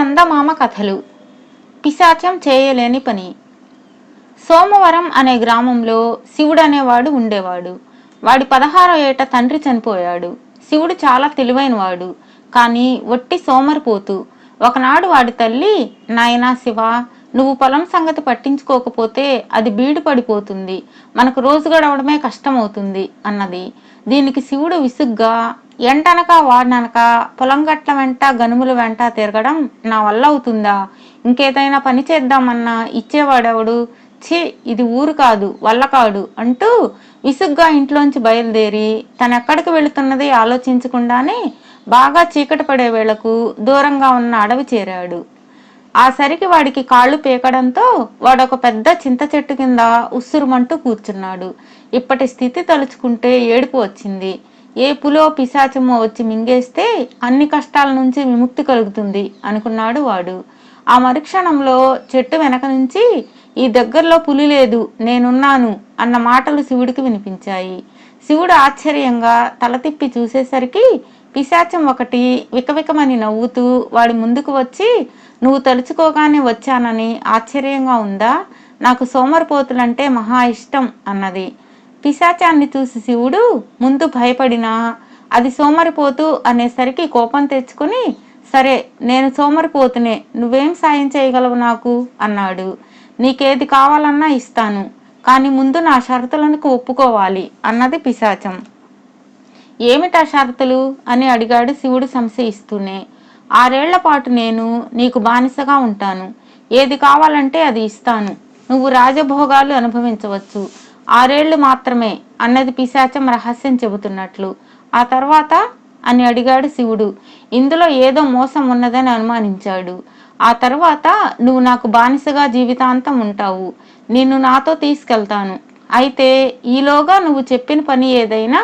చందమామ కథలు. పిశాచం చేయలేని పని. సోమవరం అనే గ్రామంలో శివుడు అనేవాడు ఉండేవాడు. వాడి 16వ ఏట తండ్రి చనిపోయాడు. శివుడు చాలా తెలివైనవాడు, కానీ వట్టి సోమరిపోతు. ఒకనాడు వాడి తల్లి, నాయనా శివ, నువ్వు పొలం సంగతి పట్టించుకోకపోతే అది బీడు పడిపోతుంది, మనకు రోజు గడవడమే కష్టమవుతుంది అన్నది. దీనికి శివుడు విసుగ్గా, ఎంటనక వాడిననక పొలం గట్ల వెంట గనుముల వెంట తిరగడం నా వల్ల అవుతుందా? ఇంకేదైనా పని చేద్దామన్నా ఇచ్చేవాడెవడు? ఛీ, ఇది ఊరు కాదు, వల్ల కాడు అంటూ విసుగ్గా ఇంట్లోంచి బయలుదేరి తనెక్కడికి వెళుతున్నది ఆలోచించకుండానే బాగా చీకటి పడే వేళకు దూరంగా ఉన్న అడవి చేరాడు. ఆ సరికి వాడికి కాళ్ళు పీకడంతో వాడొక పెద్ద చింత చెట్టు కింద ఉస్సురుమంటూ కూర్చున్నాడు. ఇప్పటి స్థితి తలుచుకుంటే ఏడుపు వచ్చింది. ఏ పులో పిశాచమో వచ్చి మింగేస్తే అన్ని కష్టాల నుంచి విముక్తి కలుగుతుంది అనుకున్నాడు వాడు. ఆ మరుక్షణంలో చెట్టు వెనక నుంచి, ఈ దగ్గరలో పులి లేదు, నేనున్నాను అన్న మాటలు శివుడికి వినిపించాయి. శివుడు ఆశ్చర్యంగా తల తిప్పి చూసేసరికి పిశాచం ఒకటి వికవికమని నవ్వుతూ వాడి ముందుకు వచ్చి, నువ్వు తలుచుకోగానే వచ్చానని ఆశ్చర్యంగా ఉందా? నాకు సోమరిపోతులంటే మహా ఇష్టం అన్నది. పిశాచాన్ని చూసి శివుడు ముందు భయపడినా అది సోమరిపోతు అనేసరికి కోపం తెచ్చుకుని, సరే, నేను సోమరిపోతునే, నువ్వేం సాయం చేయగలవు నాకు అన్నాడు. నీకేది కావాలన్నా ఇస్తాను, కానీ ముందు నా షరతులకు ఒప్పుకోవాలి అన్నది పిశాచం. ఏమిటా షరతులు అని అడిగాడు శివుడు సంశయిస్తూనే. 6 ఏళ్ల పాటు నేను నీకు బానిసగా ఉంటాను, ఏది కావాలంటే అది ఇస్తాను, నువ్వు రాజభోగాలు అనుభవించవచ్చు, 6 ఏళ్లు మాత్రమే అన్నది పిశాచం రహస్యం చెబుతున్నట్లు. ఆ తర్వాత అని అడిగాడు శివుడు. ఇందులో ఏదో మోసం ఉన్నదని అనుమానించాడు. ఆ తర్వాత నువ్వు నాకు బానిసగా జీవితాంతం ఉంటావు, నిన్ను నాతో తీసుకెళ్తాను. అయితే ఈలోగా నువ్వు చెప్పిన పని ఏదైనా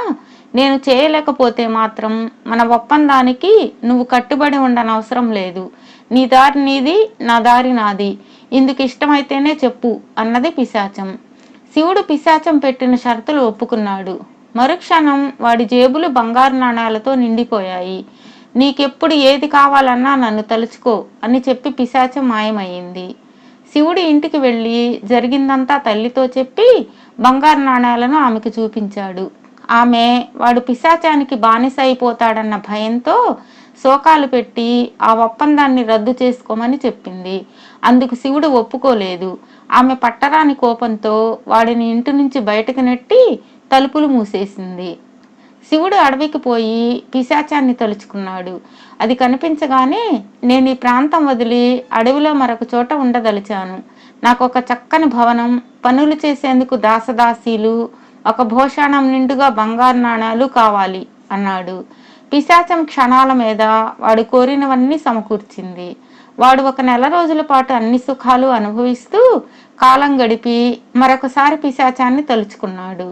నేను చేయలేకపోతే మాత్రం మన ఒప్పందానికి నువ్వు కట్టుబడి ఉండనవసరం లేదు. నీ దారి నీది, నా దారి నాది, ఇందుకు ఇష్టమైతేనే చెప్పు అన్నది పిశాచం. శివుడు పిశాచం పెట్టిన షరతులు ఒప్పుకున్నాడు. మరుక్షణం వాడి జేబులు బంగారు నాణాలతో నిండిపోయాయి. నీకెప్పుడు ఏది కావాలన్నా నన్ను తలుచుకో అని చెప్పి పిశాచం మాయమయ్యింది. శివుడి ఇంటికి వెళ్ళి జరిగిందంతా తల్లితో చెప్పి బంగారు నాణాలను ఆమెకు చూపించాడు. ఆమె వాడు పిశాచానికి బానిస అయిపోతాడన్న భయంతో శోకాలు పెట్టి ఆ ఒప్పందాన్ని రద్దు చేసుకోమని చెప్పింది. అందుకు శివుడు ఒప్పుకోలేదు. ఆమె పట్టరాని కోపంతో వాడిని ఇంటి నుంచి బయటకు నెట్టి తలుపులు మూసేసింది. శివుడు అడవికి పోయి పిశాచాన్ని తలుచుకున్నాడు. అది కనిపించగానే, నేను ఈ ప్రాంతం వదిలి అడవిలో మరొక చోట ఉండదలిచాను. నాకు ఒక చక్కని భవనం, పనులు చేసేందుకు దాసదాసీలు, ఒక భోషాణం నిండుగా బంగారు నాణాలు కావాలి అన్నాడు. పిశాచం క్షణాల మీద వాడు కోరినవన్నీ సమకూర్చింది. వాడు 1 నెల రోజుల పాటు అన్ని సుఖాలు అనుభవిస్తూ కాలం గడిపి మరొకసారి పిశాచాన్ని తలుచుకున్నాడు.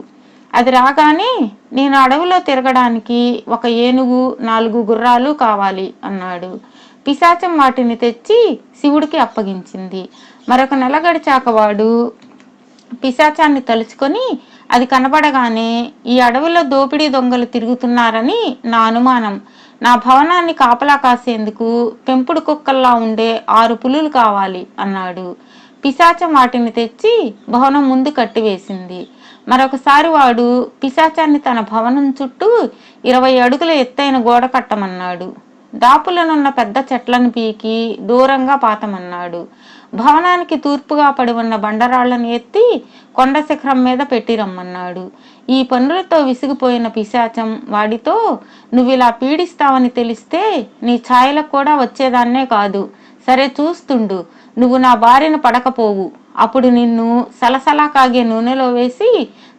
అది రాగానే, నేను అడవిలో తిరగడానికి 1 ఏనుగు, 4 గుర్రాలు కావాలి అన్నాడు. పిశాచం వాటిని తెచ్చి శివుడికి అప్పగించింది. మరొక నెల గడిచాక వాడు పిశాచాన్ని తలుచుకొని, అది కనబడగానే, ఈ అడవిలో దోపిడీ దొంగలు తిరుగుతున్నారని నా అనుమానం, నా భవనాన్ని కాపలా కాసేందుకు పెంపుడు కుక్కల్లా ఉండే 6 పులులు కావాలి అన్నాడు. పిశాచం వాటిని తెచ్చి భవనం ముందు కట్టివేసింది. మరొకసారి వాడు పిశాచాన్ని తన భవనం చుట్టూ 20 అడుగుల ఎత్తైన గోడ కట్టమన్నాడు. దాపులనున్న పెద్ద చెట్లను పీకి దూరంగా పాతమన్నాడు. భవనానికి తూర్పుగా పడి ఉన్న బండరాళ్లను ఎత్తి కొండ శిఖరం మీద పెట్టి రమ్మన్నాడు. ఈ పనులతో విసిగిపోయిన పిశాచం వాడితో, నువ్విలా పీడిస్తావని తెలిస్తే నీ ఛాయలకు కూడా వచ్చేదాన్నే కాదు, సరే చూస్తుండు, నువ్వు నా బారిన పడకపోవు, అప్పుడు నిన్ను సలసలా కాగే నూనెలో వేసి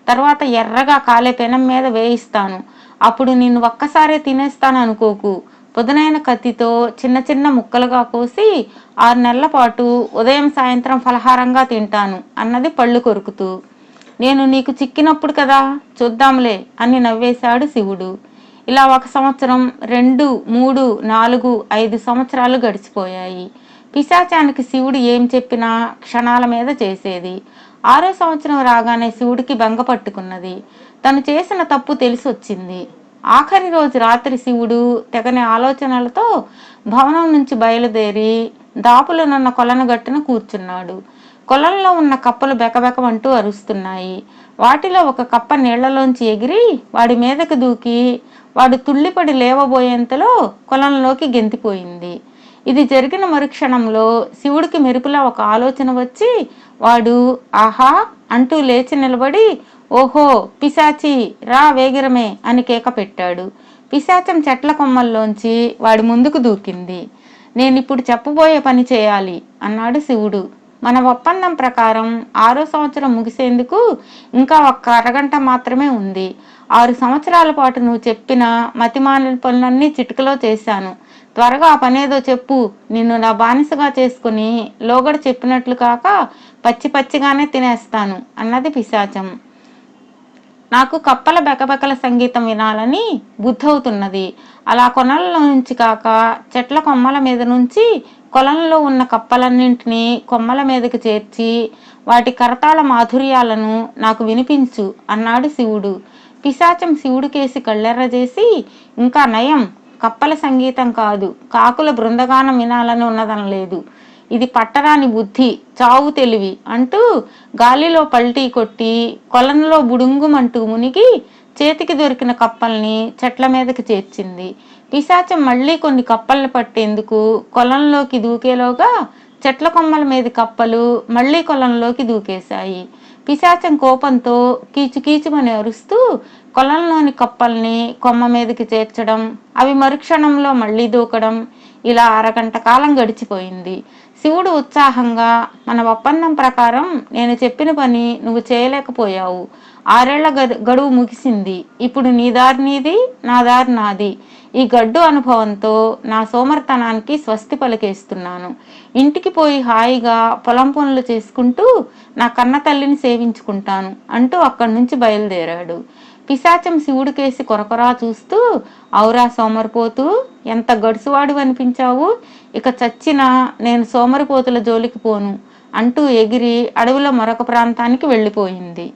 తర్వాత ఎర్రగా కాలే పెనం మీద వేయిస్తాను, అప్పుడు నిన్ను ఒక్కసారే తినేస్తాను అనుకోకు, పొదునైన కత్తితో చిన్న చిన్న ముక్కలుగా కోసి 6 నెలల పాటు ఉదయం సాయంత్రం ఫలహారంగా తింటాను అన్నది పళ్ళు కొరుకుతూ. నేను నీకు చిక్కినప్పుడు కదా, చూద్దాంలే అని నవ్వేశాడు శివుడు. ఇలా 1 సంవత్సరం, 2, 3, 4, 5 సంవత్సరాలు గడిచిపోయాయి. పిశాచానికి శివుడు ఏం చెప్పినా క్షణాల మీద చేసేది. 6వ సంవత్సరం రాగానే శివుడికి బెంగ పట్టుకున్నది. తను చేసిన తప్పు తెలిసొచ్చింది. ఆఖరి రోజు రాత్రి శివుడు తెగని ఆలోచనలతో భవనం నుంచి బయలుదేరి దాపులనున్న కొలను గట్టున కూర్చున్నాడు. కొలంలో ఉన్న కప్పలు బెకబెకమంటూ అరుస్తున్నాయి. వాటిలో ఒక కప్ప నీళ్లలోంచి ఎగిరి వాడి మీదకు దూకి వాడు తుళ్ళిపడి లేవబోయేంతలో కొలంలోకి గెంతిపోయింది. ఇది జరిగిన మరుక్షణంలో శివుడికి మెరుపులా ఒక ఆలోచన వచ్చి వాడు ఆహా అంటూ లేచి నిలబడి ఓహో పిశాచి రా వేగిరమే అని కేక పెట్టాడు. పిశాచం చెట్ల కొమ్మల్లోంచి వాడి ముందుకు దూకింది. నేనిప్పుడు చెప్పబోయే పని చేయాలి అన్నాడు శివుడు. మన ఒప్పందం ప్రకారం 6వ సంవత్సరం ముగిసేందుకు ఇంకా ఒక్క అరగంట మాత్రమే ఉంది. 6 సంవత్సరాల పాటు నువ్వు చెప్పిన మతిమాలిన పనులన్నీ చిటికలో చేశాను. త్వరగా ఆ పనేదో చెప్పు. నిన్ను నా బానిసగా చేసుకుని లోగడ చెప్పినట్లు కాక పచ్చి పచ్చిగానే తినేస్తాను అన్నది పిశాచం. నాకు కప్పల బెకబెకల సంగీతం వినాలని బుద్ధవుతున్నది. అలా కొనల్లో నుంచి కాక చెట్ల కొమ్మల మీద నుంచి కొలంలో ఉన్న కప్పలన్నింటినీ కొమ్మల మీదకి చేర్చి వాటి కరతాళ మాధుర్యాలను నాకు వినిపించు అన్నాడు శివుడు. పిశాచం శివుడికేసి కళ్ళెర్రజేసి ఇంకా నయం, కప్పల సంగీతం కాదు కాకుల బృందగానం వినాలని ఉన్నదనలేదు. ఇది పట్టరాని బుద్ధి, చావు తెలివి అంటూ గాలిలో పల్టీ కొట్టి కొలంలో బుడుంగుమంటూ మునిగి చేతికి దొరికిన కప్పల్ని చెట్ల మీదకి చేర్చింది. పిశాచం మళ్ళీ కొన్ని కప్పల్ని పట్టేందుకు కొలంలోకి దూకేలోగా చెట్ల కొమ్మల మీద కప్పలు మళ్ళీ కొలంలోకి దూకేశాయి. పిశాచం కోపంతో కీచుకీచుమని అరుస్తూ కొలంలోని కప్పల్ని కొమ్మ మీదకి చేర్చడం, అవి మరుక్షణంలో మళ్ళీ దూకడం, ఇలా అరగంట కాలం గడిచిపోయింది. శివుడు ఉత్సాహంగా మన ఒప్పందం ప్రకారం నేను చెప్పిన పని నువ్వు చేయలేకపోయావు. 6 ఏళ్ల గడువు ముగిసింది. ఇప్పుడు నీ దారి నీది, నా దారి నాది. ఈ గడ్డు అనుభవంతో నా సోమర్తనానికి స్వస్తి పలికేస్తున్నాను. ఇంటికి పోయి హాయిగా పొలం పనులు చేసుకుంటూ నా కన్న తల్లిని సేవించుకుంటాను అంటూ అక్కడి నుంచి బయలుదేరాడు. పిశాచం శివుడికేసి కొరకొరా చూస్తూ ఔరా సోమరిపోతూ, ఎంత గడుసువాడు అనిపించావు. ఇక చచ్చినా నేను సోమరిపోతుల జోలికి పోను అంటూ ఎగిరి అడవిలో మరొక ప్రాంతానికి వెళ్ళిపోయింది.